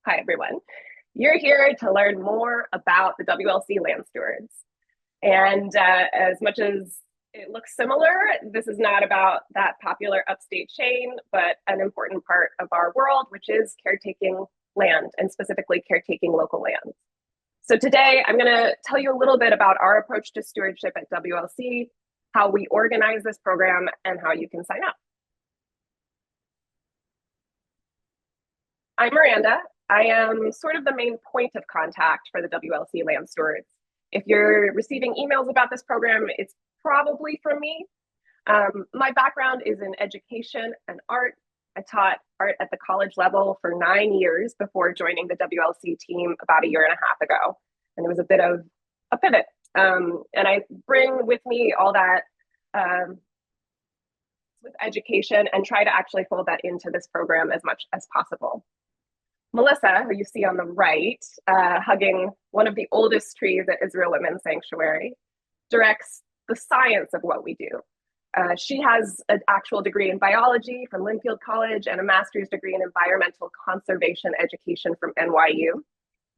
Hi, everyone. You're here to learn more about the WLC land stewards. And as much as it looks similar, this is not about that popular upstate chain, but an important part of our world, which is caretaking land and specifically caretaking local lands. So today I'm going to tell you a little bit about our approach to stewardship at WLC, how we organize this program, and how you can sign up. I'm Miranda. I am sort of the main point of contact for the WLC land stewards. If you're receiving emails about this program, it's probably from me. My background is in education and art. I taught art at the college level for 9 years before joining the WLC team about a year and a half ago. And it was a bit of a pivot. And I bring with me all that with education and try to actually fold that into this program as much as possible. Melissa, who you see on the right, hugging one of the oldest trees at Israel Women's Sanctuary, directs the science of what we do. She has an actual degree in biology from Linfield College and a master's degree in environmental conservation education from NYU.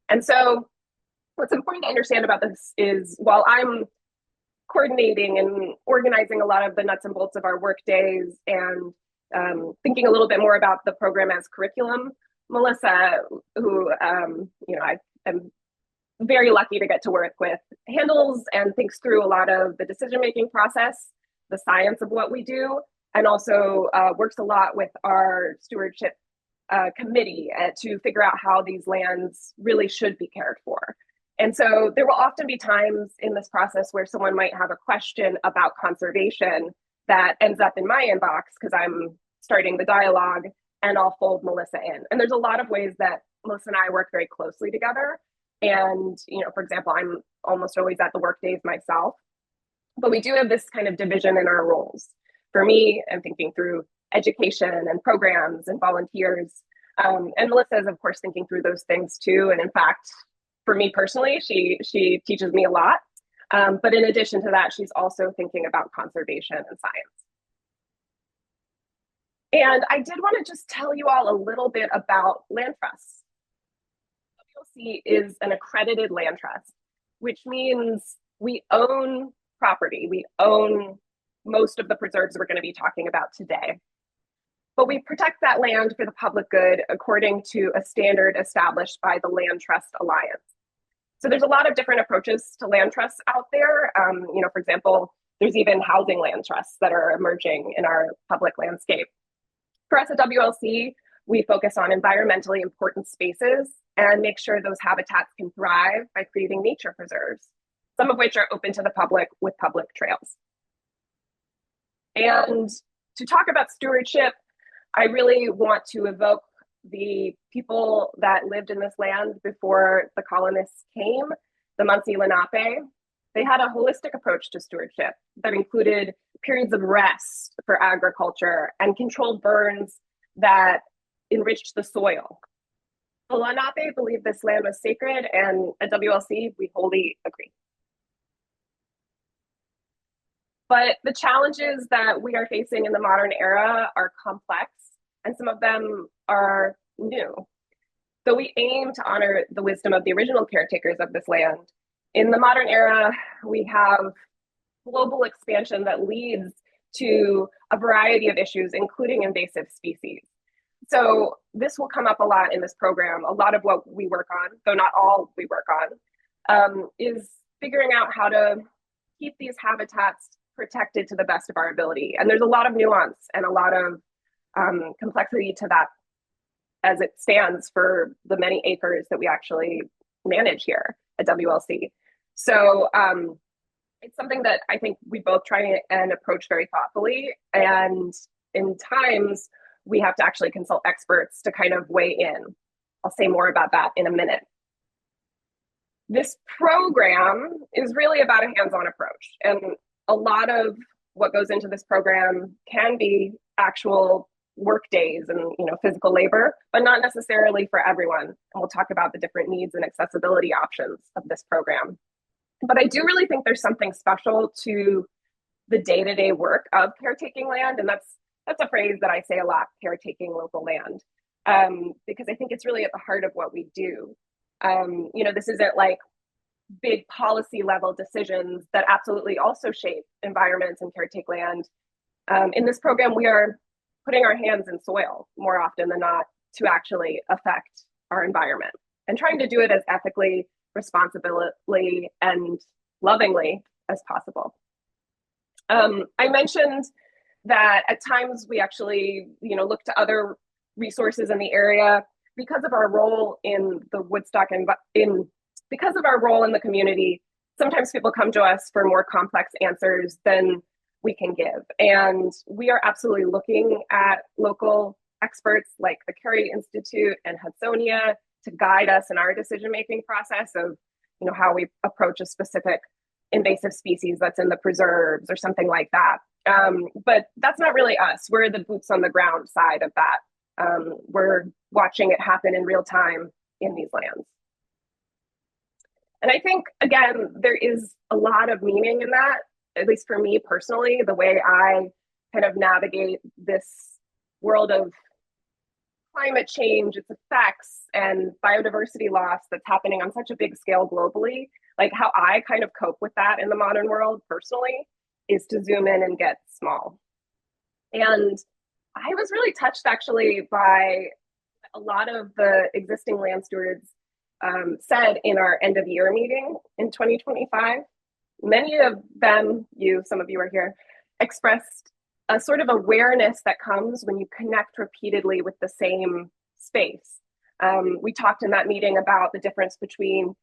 And so what's important to understand about this is while I'm coordinating and organizing a lot of the nuts and bolts of our work days and thinking a little bit more about the program as curriculum, Melissa, who I am very lucky to get to work with, handles and thinks through a lot of the decision-making process, the science of what we do, and also works a lot with our stewardship committee to figure out how these lands really should be cared for. And so there will often be times in this process where someone might have a question about conservation that ends up in my inbox because I'm starting the dialogue, and I'll fold Melissa in. And there's a lot of ways that Melissa and I work very closely together. And, for example, I'm almost always at the work days myself, but we do have this kind of division in our roles. For me, I'm thinking through education and programs and volunteers. And Melissa is, of course, thinking through those things too. And in fact, for me personally, she teaches me a lot. But in addition to that, she's also thinking about conservation and science. And I did want to just tell you all a little bit about land trusts. WLC is an accredited land trust, which means we own property. We own most of the preserves we're going to be talking about today. But we protect that land for the public good according to a standard established by the Land Trust Alliance. So there's a lot of different approaches to land trusts out there. For example, there's even housing land trusts that are emerging in our public landscape. For us at WLC, we focus on environmentally important spaces and make sure those habitats can thrive by creating nature preserves, some of which are open to the public with public trails. And to talk about stewardship, I really want to evoke the people that lived in this land before the colonists came, the Munsee Lenape. They had a holistic approach to stewardship that included periods of rest for agriculture and controlled burns that enriched the soil. The Lenape believed this land was sacred, and at WLC, we wholly agree. But the challenges that we are facing in the modern era are complex, and some of them are new. So we aim to honor the wisdom of the original caretakers of this land. In the modern era, we have global expansion that leads to a variety of issues, including invasive species. So this will come up a lot in this program. A lot of what we work on, though not all we work on, is figuring out how to keep these habitats protected to the best of our ability. And there's a lot of nuance and a lot of complexity to that as it stands for the many acres that we actually manage here at WLC. So it's something that I think we both try and approach very thoughtfully. And in times, we have to actually consult experts to kind of weigh in. I'll say more about that in a minute. This program is really about a hands-on approach. And a lot of what goes into this program can be actual work days and physical labor, but not necessarily for everyone. And we'll talk about the different needs and accessibility options of this program. But I do really think there's something special to the day-to-day work of caretaking land, and that's a phrase that I say a lot, caretaking local land. because I think it's really at the heart of what we do. This isn't like big policy level decisions that absolutely also shape environments and caretake land. In this program, we are putting our hands in soil more often than not to actually affect our environment and trying to do it as ethically, responsibly, and lovingly as possible. I mentioned that at times we actually, look to other resources in the area because of our role in the Woodstock and because of our role in the community. Sometimes people come to us for more complex answers than we can give. And we are absolutely looking at local experts like the Carey Institute and Hudsonia to guide us in our decision-making process of, how we approach a specific invasive species that's in the preserves or something like that. But that's not really us. We're the boots on the ground side of that. We're watching it happen in real time in these lands. And I think, again, there is a lot of meaning in that, at least for me personally, the way I kind of navigate this world of climate change, its effects, and biodiversity loss that's happening on such a big scale globally. Like how I kind of cope with that in the modern world personally is to zoom in and get small. And I was really touched actually by a lot of the existing land stewards said in our end of year meeting in 2025. Many of them, some of you are here, expressed a sort of awareness that comes when you connect repeatedly with the same space. We talked in that meeting about the difference between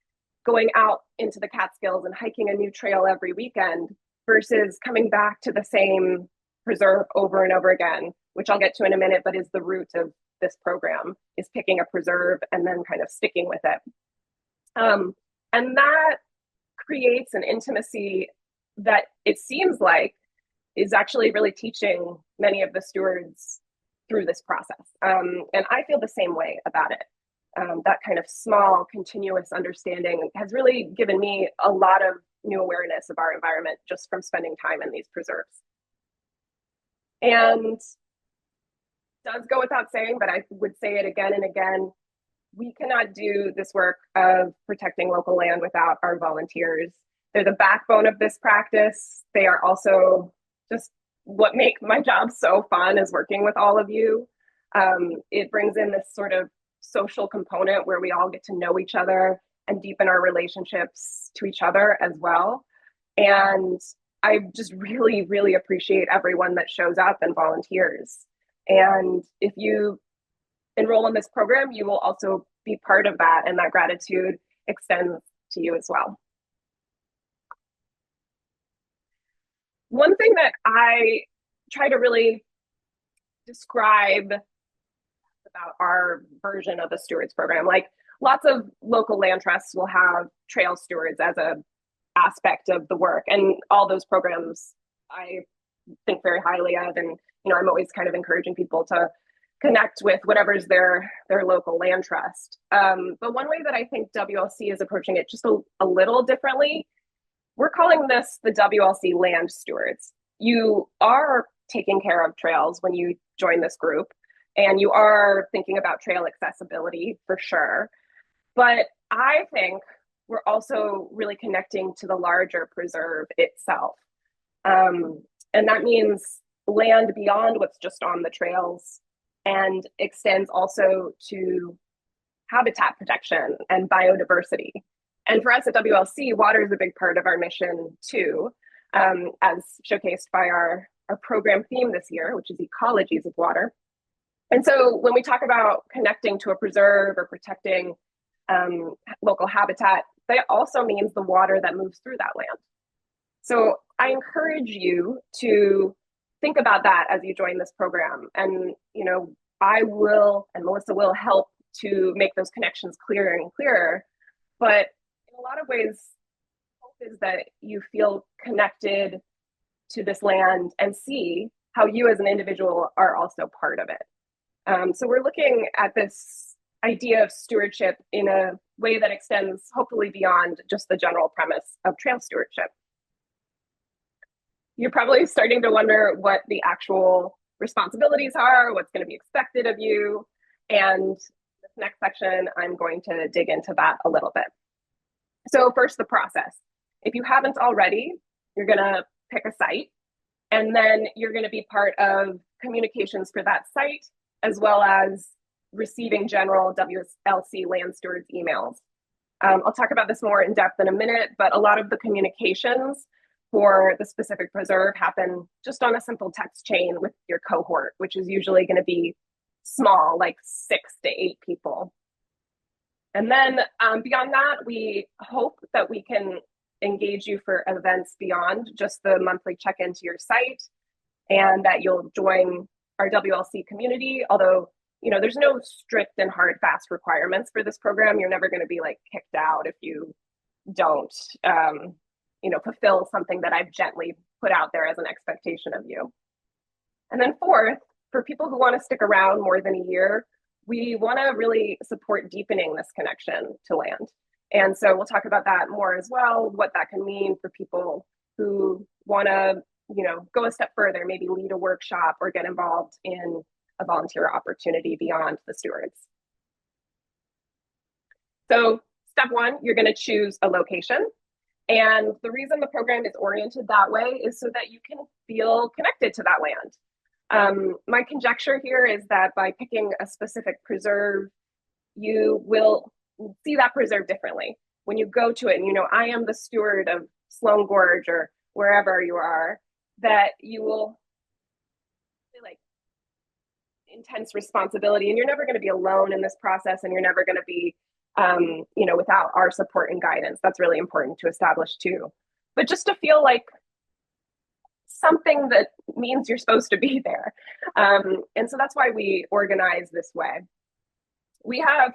going out into the Catskills and hiking a new trail every weekend versus coming back to the same preserve over and over again, which I'll get to in a minute, but is the root of this program, is picking a preserve and then kind of sticking with it. And that creates an intimacy that it seems like is actually really teaching many of the stewards through this process. And I feel the same way about it. That kind of small, continuous understanding has really given me a lot of new awareness of our environment just from spending time in these preserves. And it does go without saying, but I would say it again and again, we cannot do this work of protecting local land without our volunteers. They're the backbone of this practice. They are also just what make my job so fun is working with all of you. It brings in this sort of social component where we all get to know each other and deepen our relationships to each other as well. And I just really, really appreciate everyone that shows up and volunteers. And if you enroll in this program, you will also be part of that, and that gratitude extends to you as well. One thing that I try to really describe about our version of the stewards program, like lots of local land trusts will have trail stewards as a aspect of the work, and all those programs I think very highly of, and I'm always kind of encouraging people to connect with whatever's their local land trust. But one way that I think WLC is approaching it just a little differently, we're calling this the WLC Land Stewards. You are taking care of trails when you join this group, and you are thinking about trail accessibility for sure. But I think we're also really connecting to the larger preserve itself. And that means land beyond what's just on the trails, and extends also to habitat protection and biodiversity. And for us at WLC, water is a big part of our mission too, as showcased by our program theme this year, which is Ecologies of Water. And so when we talk about connecting to a preserve or protecting local habitat, that also means the water that moves through that land. So I encourage you to think about that as you join this program. And, I will, and Melissa will help to make those connections clearer and clearer. But in a lot of ways, hope is that you feel connected to this land and see how you as an individual are also part of it. So we're looking at this idea of stewardship in a way that extends hopefully beyond just the general premise of trail stewardship. You're probably starting to wonder what the actual responsibilities are, what's going to be expected of you. And this next section, I'm going to dig into that a little bit. So first, the process. If you haven't already, you're going to pick a site, and then you're going to be part of communications for that site, as well as receiving general WLC land stewards emails. I'll talk about this more in depth in a minute, but a lot of the communications for the specific preserve happen just on a simple text chain with your cohort, which is usually going to be small, like 6 to 8 people. And then beyond that, we hope that we can engage you for events beyond just the monthly check-in to your site, and that you'll join our WLC community. Although, there's no strict and hard, fast requirements for this program. You're never going to be like kicked out if you don't, fulfill something that I've gently put out there as an expectation of you. And then fourth, for people who want to stick around more than a year, we want to really support deepening this connection to land. And so we'll talk about that more as well, what that can mean for people who want to, go a step further, maybe lead a workshop or get involved in a volunteer opportunity beyond the stewards. So step one, you're going to choose a location. And the reason the program is oriented that way is so that you can feel connected to that land. My conjecture here is that by picking a specific preserve, you will see that preserve differently. When you go to it and I am the steward of Sloan Gorge or wherever you are, that you will feel like intense responsibility, and you're never going to be alone in this process, and you're never going to be without our support and guidance. That's really important to establish too. But just to feel like something that means you're supposed to be there. And so that's why we organize this way. We have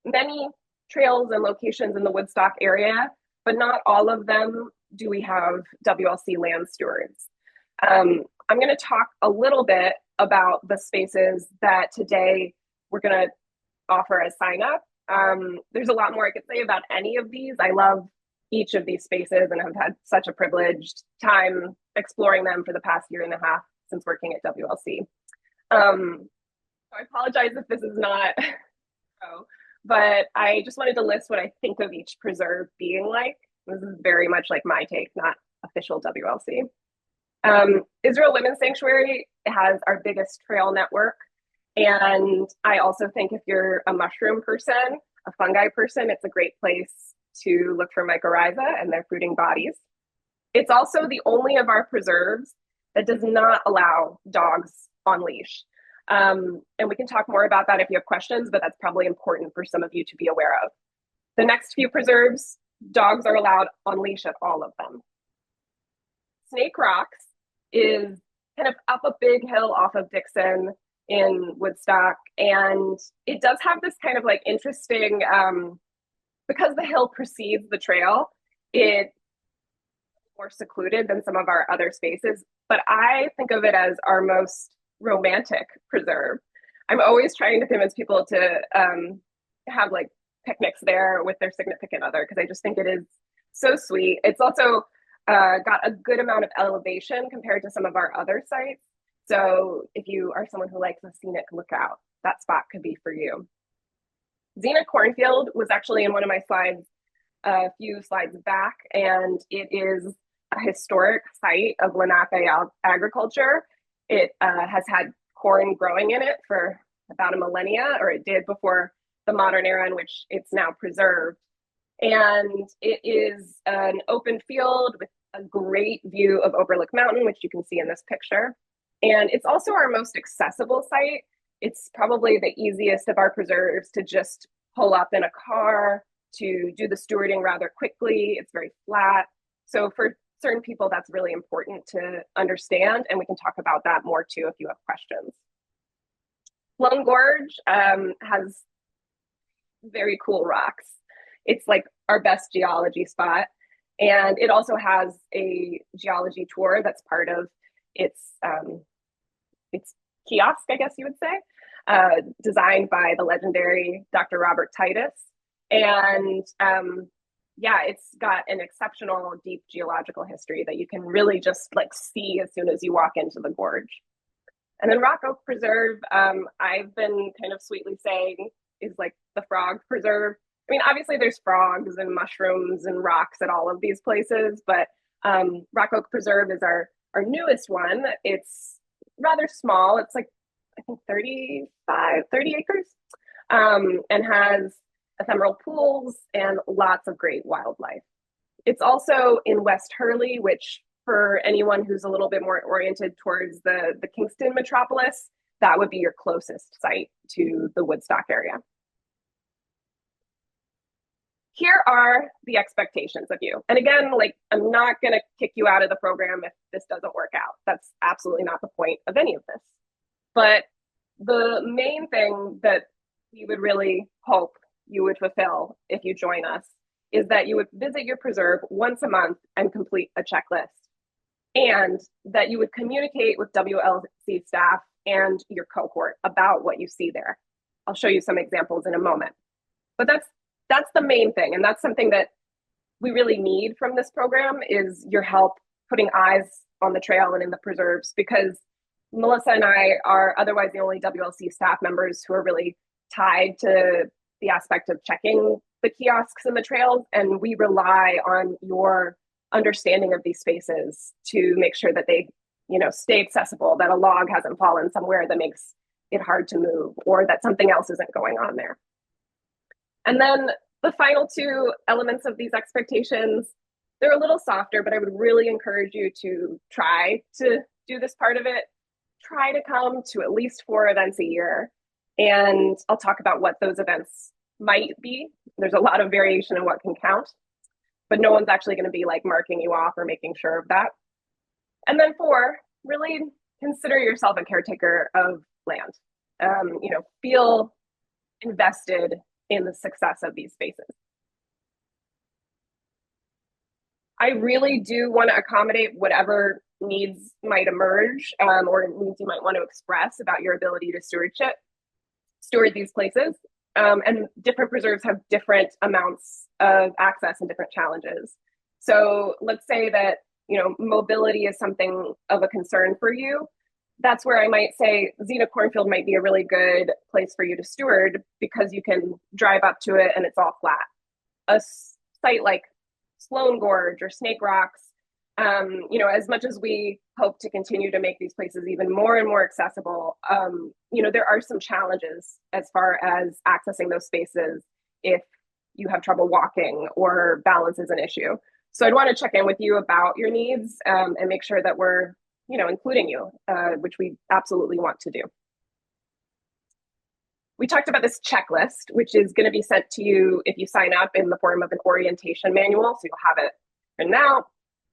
many trails and locations in the Woodstock area, but not all of them do we have WLC land stewards. I'm going to talk a little bit about the spaces that today we're going to offer as sign up. There's a lot more I could say about any of these. I love each of these spaces and have had such a privileged time exploring them for the past year and a half since working at WLC. So I apologize if this is not, but I just wanted to list what I think of each preserve being like. This is very much like my take, not official WLC. Israel Women's Sanctuary has our biggest trail network. And I also think if you're a mushroom person, a fungi person, it's a great place to look for mycorrhiza and their fruiting bodies. It's also the only of our preserves that does not allow dogs on leash. And we can talk more about that if you have questions, but that's probably important for some of you to be aware of. The next few preserves, dogs are allowed on leash at all of them. Snake Rocks is kind of up a big hill off of Dixon in Woodstock, and it does have this kind of like interesting, because the hill precedes the trail, it's more secluded than some of our other spaces, but I think of it as our most romantic preserve. I'm always trying to convince people to have like picnics there with their significant other, because I just think it is so sweet. It's also got a good amount of elevation compared to some of our other sites. So if you are someone who likes a scenic lookout, that spot could be for you. Xena Cornfield was actually in one of my slides a few slides back, and it is a historic site of Lenape agriculture. It has had corn growing in it for about a millennia, or it did before the modern era in which it's now preserved. And it is an open field with a great view of Overlook Mountain, which you can see in this picture. And it's also our most accessible site. It's probably the easiest of our preserves to just pull up in a car, to do the stewarding rather quickly. It's very flat. So for certain people, that's really important to understand. And we can talk about that more too if you have questions. Sloan Gorge has very cool rocks. It's like our best geology spot. And it also has a geology tour that's part of its kiosk, I guess you would say, designed by the legendary Dr. Robert Titus. And it's got an exceptional deep geological history that you can really just like see as soon as you walk into the gorge. And then Rock Oak Preserve, I've been kind of sweetly saying is like the frog preserve. I mean, obviously there's frogs and mushrooms and rocks at all of these places, but Rock Oak Preserve is our newest one. It's rather small. It's like, I think 30 acres, and has ephemeral pools and lots of great wildlife. It's also in West Hurley, which for anyone who's a little bit more oriented towards the Kingston metropolis, that would be your closest site to the Woodstock area. Here are the expectations of you. And again, like, I'm not going to kick you out of the program if this doesn't work out. That's absolutely not the point of any of this. But the main thing that we would really hope you would fulfill if you join us is that you would visit your preserve once a month and complete a checklist, and that you would communicate with WLC staff and your cohort about what you see there. I'll show you some examples in a moment. But that's the main thing, and that's something that we really need from this program is your help putting eyes on the trail and in the preserves, because Melissa and I are otherwise the only WLC staff members who are really tied to the aspect of checking the kiosks and the trails, and we rely on your understanding of these spaces to make sure that they, stay accessible, that a log hasn't fallen somewhere that makes it hard to move, or that something else isn't going on there. And then the final two elements of these expectations, they're a little softer, but I would really encourage you to try to do this part of it. Try to come to at least 4 events a year. And I'll talk about what those events might be. There's a lot of variation in what can count, but no one's actually going to be like marking you off or making sure of that. And then 4, really consider yourself a caretaker of land. Feel invested in the success of these spaces. I really do want to accommodate whatever needs might emerge, or needs you might want to express about your ability to steward these places. And different preserves have different amounts of access and different challenges. So let's say that, mobility is something of a concern for you. That's where I might say Xena Cornfield might be a really good place for you to steward, because you can drive up to it and it's all flat. A site like Sloan Gorge or Snake Rocks, as much as we hope to continue to make these places even more and more accessible, there are some challenges as far as accessing those spaces if you have trouble walking or balance is an issue. So I'd want to check in with you about your needs, and make sure that we're, including you, which we absolutely want to do. We talked about this checklist, which is going to be sent to you if you sign up in the form of an orientation manual, so you'll have it written out.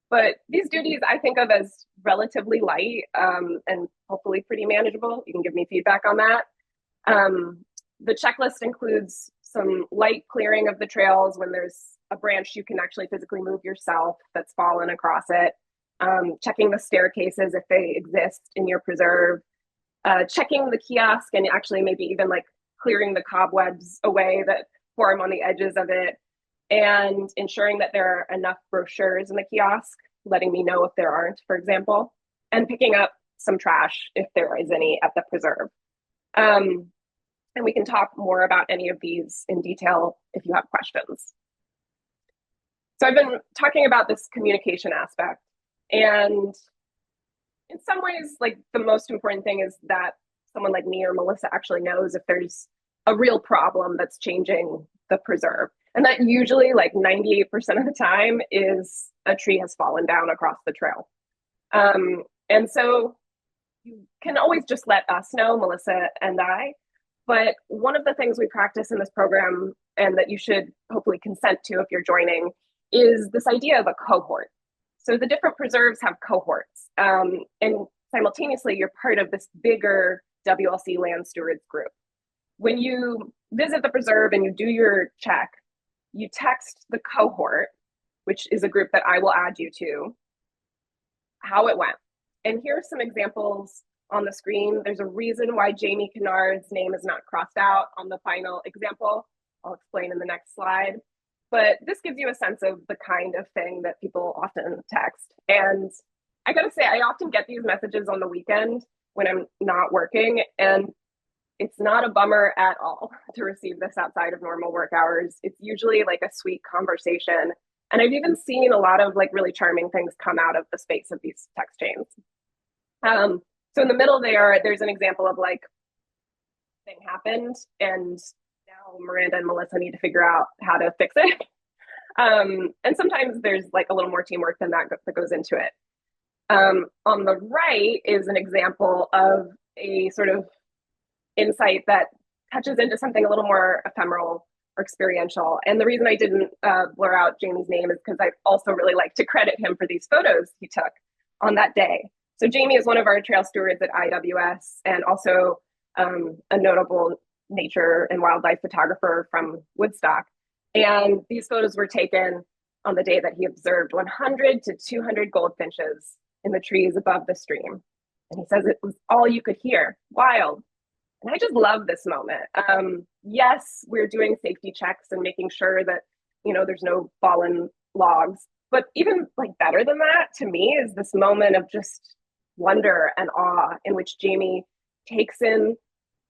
But these duties I think of as relatively light, and hopefully pretty manageable. You can give me feedback on that. The checklist includes some light clearing of the trails when there's a branch you can actually physically move yourself that's fallen across it, checking the staircases if they exist in your preserve, checking the kiosk and actually maybe even like clearing the cobwebs away that form on the edges of it, and ensuring that there are enough brochures in the kiosk, letting me know if there aren't, for example, and picking up some trash if there is any at the preserve. And we can talk more about any of these in detail if you have questions. So I've been talking about this communication aspect, and in some ways, like, the most important thing is that someone like me or Melissa actually knows if there's a real problem that's changing the preserve. And that usually, like 98% of the time, is a tree has fallen down across the trail. And so you can always just let us know, Melissa and I. But one of the things we practice in this program, and that you should hopefully consent to if you're joining, is this idea of a cohort. So the different preserves have cohorts, and simultaneously you're part of this bigger WLC land stewards group. When you visit the preserve and you do your check, you text the cohort, which is a group that I will add you to, how it went. And here are some examples on the screen. There's a reason why Jamie Kennard's name is not crossed out on the final example. I'll explain in the next slide. But this gives you a sense of the kind of thing that people often text. And I gotta say, I often get these messages on the weekend, when I'm not working. And it's not a bummer at all to receive this outside of normal work hours. It's usually like a sweet conversation. And I've even seen a lot of like really charming things come out of the space of these text chains. So in the middle there's an example of like thing happened, and now Miranda and Melissa need to figure out how to fix it. And sometimes there's like a little more teamwork than that goes into it. On the right is an example of a sort of insight that touches into something a little more ephemeral or experiential. And the reason I didn't blur out Jamie's name is because I also really like to credit him for these photos he took on that day. So Jamie is one of our trail stewards at IWS and also a notable nature and wildlife photographer from Woodstock. And these photos were taken on the day that he observed 100 to 200 goldfinches in the trees above the stream. And he says it was all you could hear, wild. And I just love this moment. Yes, we're doing safety checks and making sure that, there's no fallen logs. But even like better than that to me is this moment of just wonder and awe in which Jamie takes in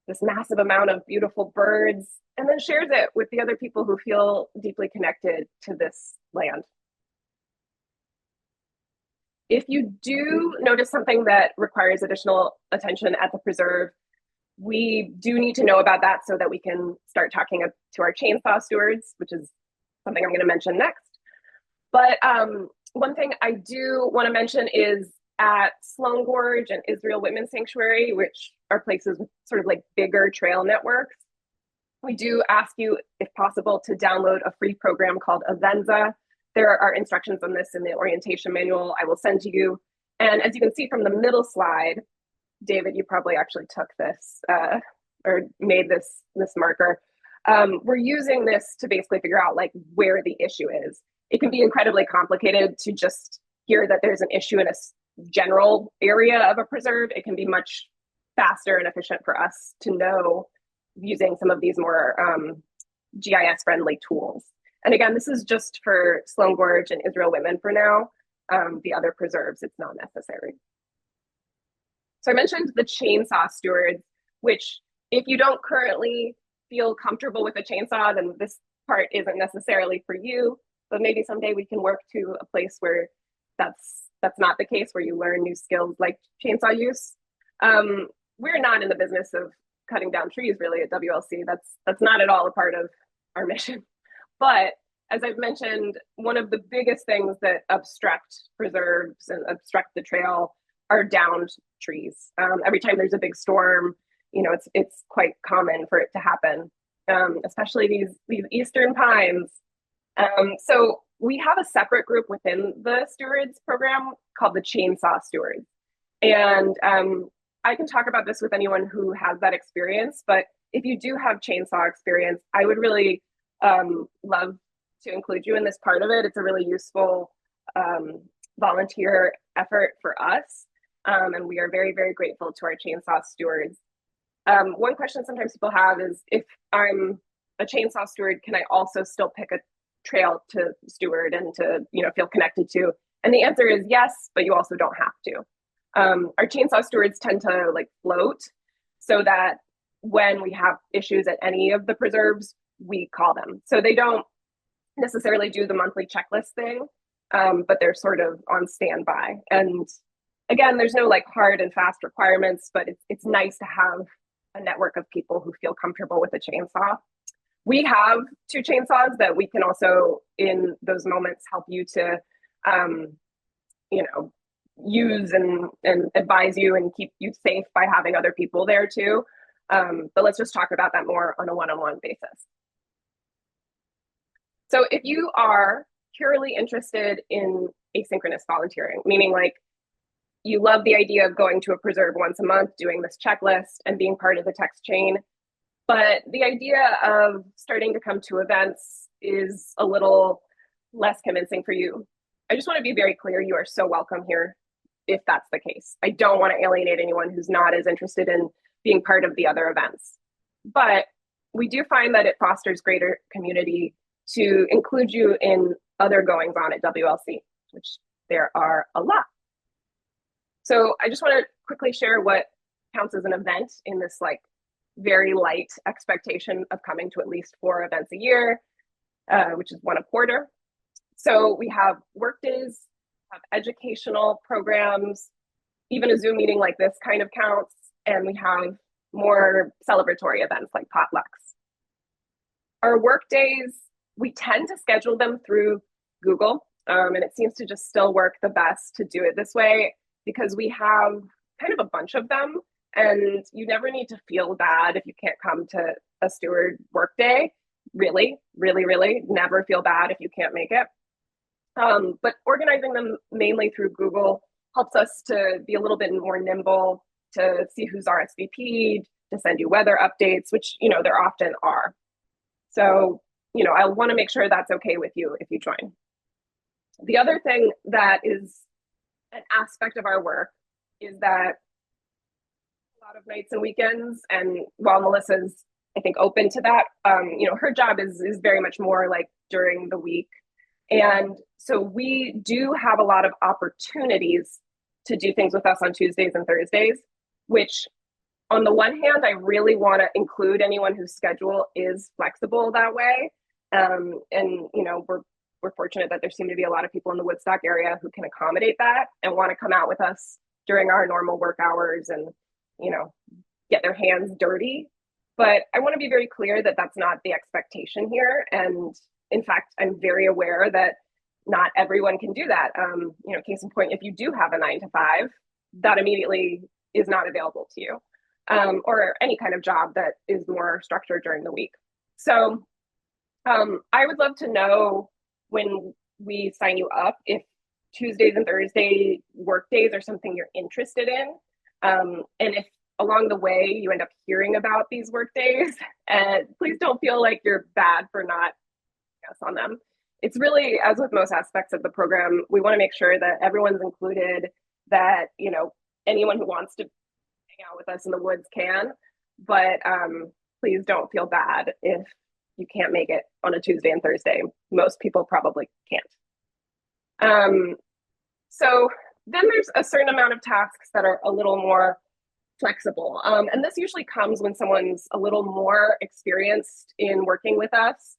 this massive amount of beautiful birds and then shares it with the other people who feel deeply connected to this land. If you do notice something that requires additional attention at the preserve, we do need to know about that so that we can start talking to our chainsaw stewards, which is something I'm going to mention next. But one thing I do want to mention is at Sloan Gorge and Israel Whitman Sanctuary, which are places with sort of like bigger trail networks, we do ask you, if possible, to download a free program called Avenza. There are instructions on this in the orientation manual I will send to you. And as you can see from the middle slide, David, you probably actually took this or made this marker. We're using this to basically figure out like where the issue is. It can be incredibly complicated to just hear that there's an issue in a general area of a preserve. It can be much faster and efficient for us to know using some of these more GIS friendly tools. And again, this is just for Sloan Gorge and Israel Whitman for now. The other preserves, it's not necessary. So I mentioned the chainsaw stewards, which if you don't currently feel comfortable with a chainsaw, then this part isn't necessarily for you, but maybe someday we can work to a place where that's not the case, where you learn new skills like chainsaw use. We're not in the business of cutting down trees really at WLC. That's not at all a part of our mission. But as I've mentioned, one of the biggest things that obstruct preserves and obstruct the trail are downed trees. Every time there's a big storm, it's quite common for it to happen, especially these eastern pines. So we have a separate group within the stewards program called the chainsaw stewards. And I can talk about this with anyone who has that experience, but if you do have chainsaw experience, I would really love to include you in this part of it. It's a really useful volunteer effort for us. And we are very, very grateful to our chainsaw stewards. One question sometimes people have is, if I'm a chainsaw steward, can I also still pick a trail to steward and to feel connected to? And the answer is yes, but you also don't have to. Our chainsaw stewards tend to like float so that when we have issues at any of the preserves, we call them. So they don't necessarily do the monthly checklist thing, but they're sort of on standby. And again, there's no like hard and fast requirements, but it's nice to have a network of people who feel comfortable with a chainsaw. We have 2 chainsaws that we can also, in those moments, help you to, use and advise you and keep you safe by having other people there too. But let's just talk about that more on a one-on-one basis. So if you are purely interested in asynchronous volunteering, meaning like you love the idea of going to a preserve once a month, doing this checklist and being part of the text chain, but the idea of starting to come to events is a little less convincing for you, I just want to be very clear, you are so welcome here if that's the case. I don't want to alienate anyone who's not as interested in being part of the other events. But we do find that it fosters greater community to include you in other goings on at WLC, which there are a lot. So I just want to quickly share what counts as an event in this like very light expectation of coming to at least 4 events a year, which is one a quarter. So we have work days, have educational programs, even a Zoom meeting like this kind of counts, and we have more celebratory events like potlucks. Our work days, we tend to schedule them through Google, and it seems to just still work the best to do it this way because we have kind of a bunch of them, and you never need to feel bad if you can't come to a steward work day. Really, really, really never feel bad if you can't make it. But organizing them mainly through Google helps us to be a little bit more nimble, to see who's RSVP'd, to send you weather updates, which, there often are. So, I want to make sure that's okay with you if you join. The other thing that is an aspect of our work is that a lot of nights and weekends, and while Melissa's, I think, open to that, her job is very much more like during the week. And so we do have a lot of opportunities to do things with us on Tuesdays and Thursdays, which on the one hand, I really want to include anyone whose schedule is flexible that way. We're fortunate that there seem to be a lot of people in the Woodstock area who can accommodate that and want to come out with us during our normal work hours and, get their hands dirty. But I want to be very clear that that's not the expectation here. And in fact, I'm very aware that not everyone can do that. Case in point, if you do have a 9 to 5, that immediately is not available to you, or any kind of job that is more structured during the week. So I would love to know when we sign you up if Tuesdays and Thursday work days are something you're interested in. And if along the way you end up hearing about these work days, and please don't feel like you're bad for not on them. It's really, as with most aspects of the program, we want to make sure that everyone's included, that anyone who wants to hang out with us in the woods can, but please don't feel bad if you can't make it on a Tuesday and Thursday. Most people probably can't. So then there's a certain amount of tasks that are a little more flexible, and this usually comes when someone's a little more experienced in working with us.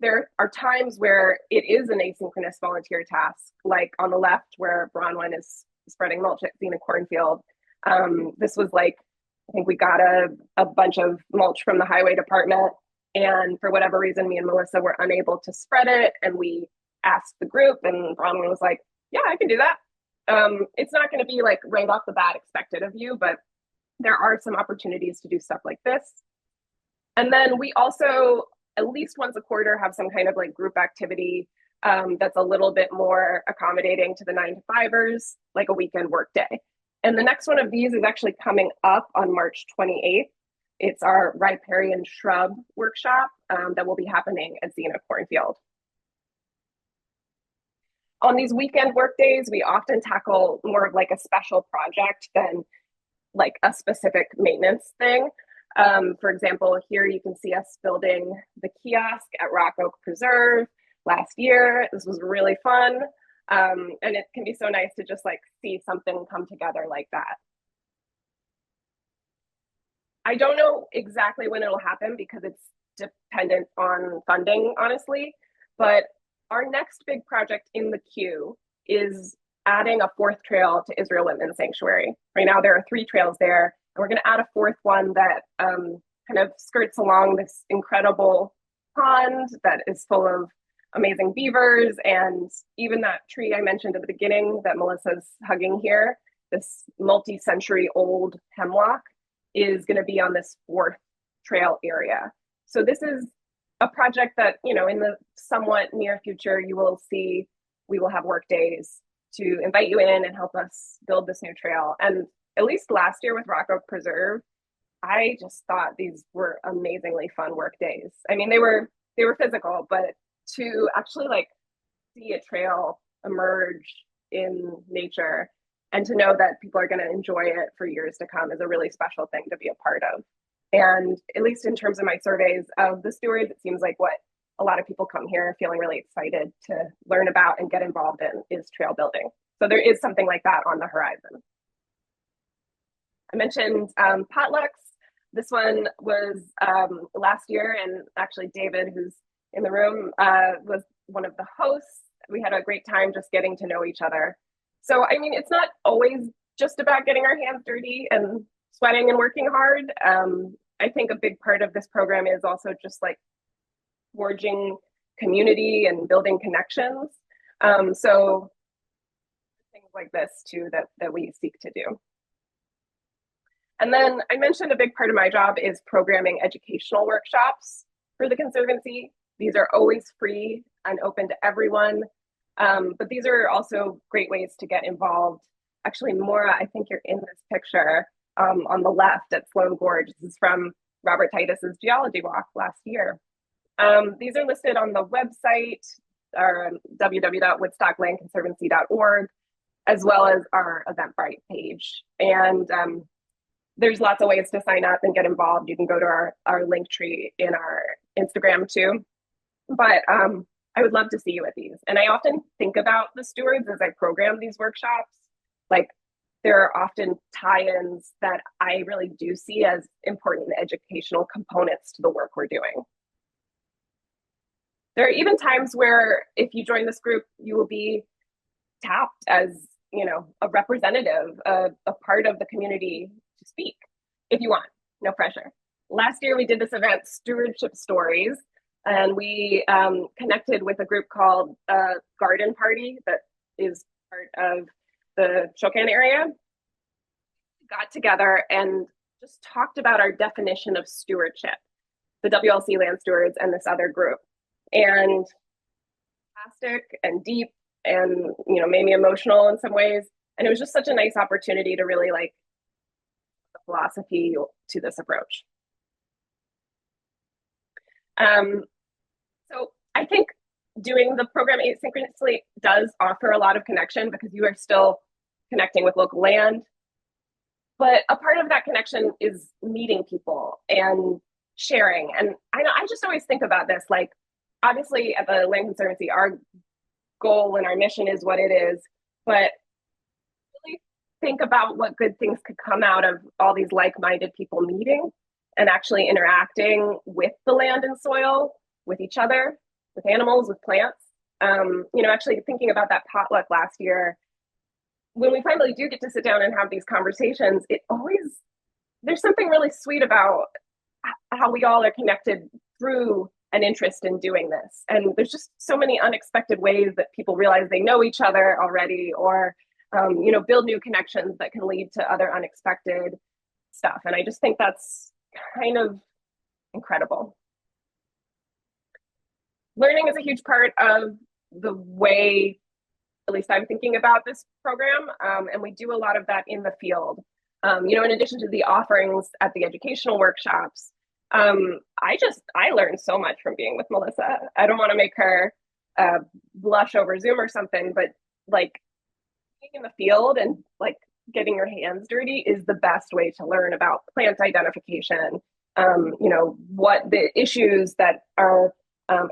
There are times where it is an asynchronous volunteer task, like on the left where Bronwyn is spreading mulch at Xena Cornfield. This was like, I think we got a bunch of mulch from the highway department, and for whatever reason, me and Melissa were unable to spread it, and we asked the group, and Bronwyn was like, yeah, I can do that. It's not going to be like right off the bat expected of you, but there are some opportunities to do stuff like this. And then we also, at least once a quarter, have some kind of like group activity that's a little bit more accommodating to the 9 to 5ers, like a weekend work day. And the next one of these is actually coming up on March 28th. It's our riparian shrub workshop that will be happening at Xena Cornfield. On these weekend work days, we often tackle more of like a special project than like a specific maintenance thing. For example, here you can see us building the kiosk at Rock Oak Preserve last year. This was really fun. And it can be so nice to just like see something come together like that. I don't know exactly when it'll happen because it's dependent on funding, honestly, but our next big project in the queue is adding a 4th trail to Israel Women's Sanctuary. Right now there are 3 trails there, and we're going to add a 4th one that kind of skirts along this incredible pond that is full of amazing beavers, and even that tree I mentioned at the beginning that Melissa's hugging here, this multi-century old hemlock, is going to be on this 4th trail area. So this is a project that, in the somewhat near future, you will see, we will have work days to invite you in and help us build this new trail. And at least last year with Rock Oak Preserve, I just thought these were amazingly fun work days. I mean, they were physical, but to actually like see a trail emerge in nature and to know that people are going to enjoy it for years to come is a really special thing to be a part of. And at least in terms of my surveys of the stewards, it seems like what a lot of people come here feeling really excited to learn about and get involved in is trail building. So there is something like that on the horizon. I mentioned potlucks. This one was last year, and actually David, who's in the room, was one of the hosts. We had a great time just getting to know each other. So, I mean, it's not always just about getting our hands dirty and sweating and working hard. I think a big part of this program is also just like forging community and building connections. So things like this too that we seek to do. And then I mentioned a big part of my job is programming educational workshops for the Conservancy. These are always free and open to everyone. But these are also great ways to get involved. Actually, Maura, I think you're in this picture on the left at Sloan Gorge. This is from Robert Titus's geology walk last year. These are listed on the website, or www.woodstocklandconservancy.org, as well as our Eventbrite page. And there's lots of ways to sign up and get involved. You can go to our link tree in our Instagram too. But I would love to see you at these. And I often think about the stewards as I program these workshops. Like, there are often tie-ins that I really do see as important educational components to the work we're doing. There are even times where if you join this group, you will be tapped as, you know, a representative, a part of the community to speak if you want, no pressure. Last year we did this event, Stewardship Stories, and we connected with a group called Garden Party that is part of the Shokan area. We got together and just talked about our definition of stewardship, the WLC Land Stewards and this other group. And fantastic and deep and, you know, made me emotional in some ways. And it was just such a nice opportunity to really like the philosophy to this approach. So I think doing the program asynchronously does offer a lot of connection because you are still connecting with local land. But a part of that connection is meeting people and sharing. And I just always think about this, like, obviously at the Land Conservancy, our goal and our mission is what it is, but really think about what good things could come out of all these like-minded people meeting and actually interacting with the land and soil, with each other, with animals, with plants. You know, actually thinking about that potluck last year, when we finally do get to sit down and have these conversations, there's something really sweet about how we all are connected through an interest in doing this. And there's just so many unexpected ways that people realize they know each other already, or, you know, build new connections that can lead to other unexpected stuff. And I just think that's kind of incredible. Learning is a huge part of the way, at least I'm thinking about this program. And we do a lot of that in the field. You know, in addition to the offerings at the educational workshops, I learned so much from being with Melissa. I don't want to make her blush over Zoom or something, but like being in the field and like getting your hands dirty is the best way to learn about plant identification. You know, what the issues that are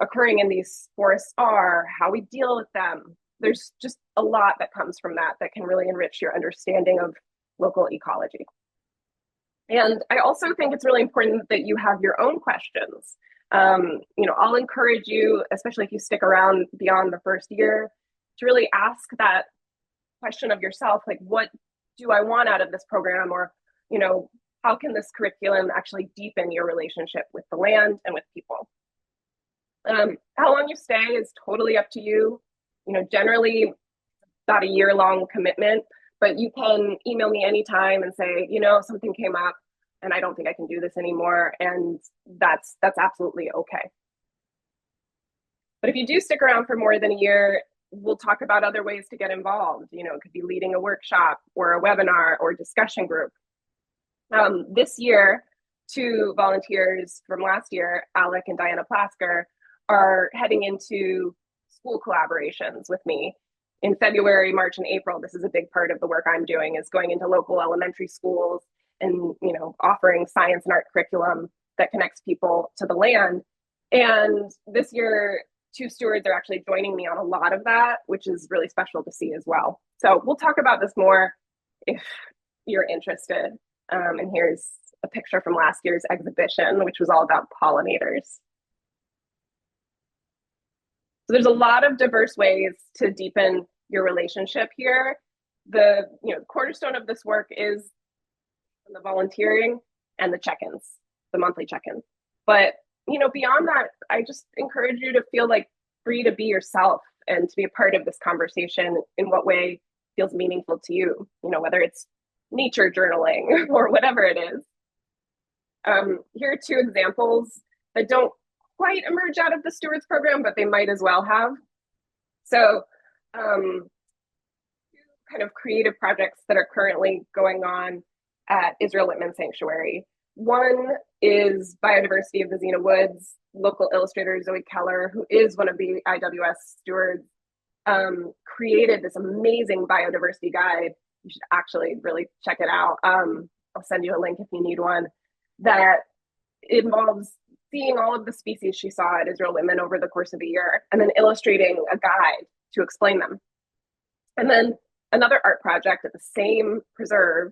occurring in these forests are, how we deal with them. There's just a lot that comes from that can really enrich your understanding of local ecology. And I also think it's really important that you have your own questions. You know, I'll encourage you, especially if you stick around beyond the first year, to really ask that question of yourself, like, what do I want out of this program? Or, you know, how can this curriculum actually deepen your relationship with the land and with people? How long you stay is totally up to you. You know, generally about a year-long commitment, but you can email me anytime and say, you know, something came up and I don't think I can do this anymore. And that's absolutely okay. But if you do stick around for more than a year, we'll talk about other ways to get involved. You know, it could be leading a workshop or a webinar or discussion group. This year, 2 volunteers from last year, Alec and Diana Plasker, are heading into school collaborations with me in February, March, and April. This is a big part of the work I'm doing, is going into local elementary schools and, you know, offering science and art curriculum that connects people to the land. And this year, 2 stewards are actually joining me on a lot of that, which is really special to see as well. So we'll talk about this more if you're interested. And here's a picture from last year's exhibition, which was all about pollinators. So there's a lot of diverse ways to deepen your relationship here. The cornerstone of this work is the volunteering and the check-ins, the monthly check-ins. But beyond that, I just encourage you to feel like free to be yourself and to be a part of this conversation in what way feels meaningful to you, whether it's nature journaling or whatever it is. Here are two examples that don't quite emerge out of the Stewards program, but they might as well have. So two kind of creative projects that are currently going on at Israel Whitman Sanctuary. One is Biodiversity of the Xena Woods. Local illustrator Zoe Keller, who is one of the IWS stewards, created this amazing biodiversity guide. You should actually really check it out. I'll send you a link if you need one. That involves seeing all of the species she saw at Israel Whitman over the course of a year, and then illustrating a guide to explain them. And then another art project at the same preserve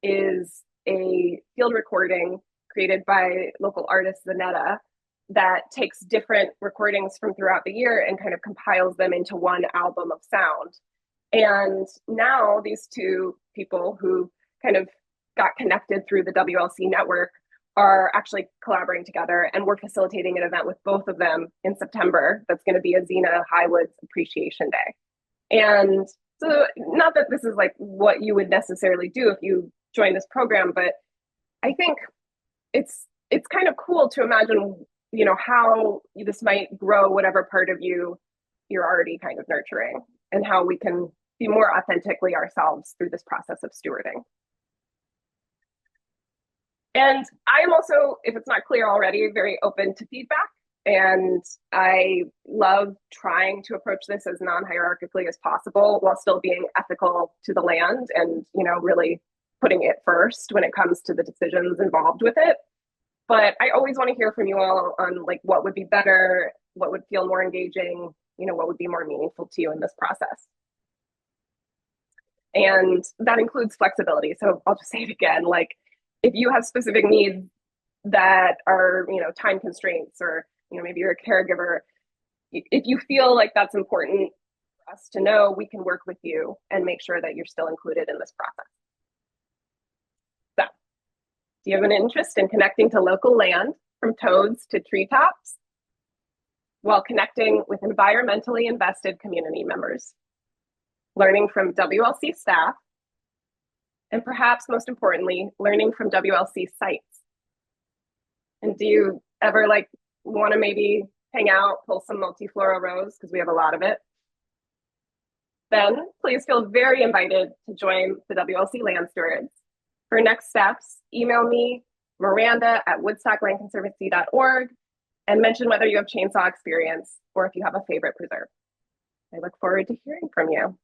is a field recording created by local artist Zanetta that takes different recordings from throughout the year and kind of compiles them into one album of sound. And now these two people who kind of got connected through the WLC network are actually collaborating together, and we're facilitating an event with both of them in September that's going to be a Xena Highwoods Appreciation Day. And so not that this is like what you would necessarily do if you join this program, but I think it's kind of cool to imagine, how this might grow whatever part of you you're already kind of nurturing, and how we can be more authentically ourselves through this process of stewarding. And I am also, if it's not clear already, very open to feedback. And I love trying to approach this as non-hierarchically as possible while still being ethical to the land and, really putting it first when it comes to the decisions involved with it. But I always want to hear from you all on like what would be better, what would feel more engaging, what would be more meaningful to you in this process. And that includes flexibility. So I'll just say it again, like if you have specific needs that are, time constraints, or, maybe you're a caregiver, if you feel like that's important for us to know, we can work with you and make sure that you're still included in this process. So, do you have an interest in connecting to local land, from toads to treetops, while connecting with environmentally invested community members, learning from WLC staff, and perhaps most importantly, learning from WLC sites? And do you ever want to maybe hang out, pull some multiflora rose, because we have a lot of it? Then please feel very invited to join the WLC Land Stewards. For next steps, email me, Miranda@woodstocklandconservancy.org, and mention whether you have chainsaw experience or if you have a favorite preserve. I look forward to hearing from you.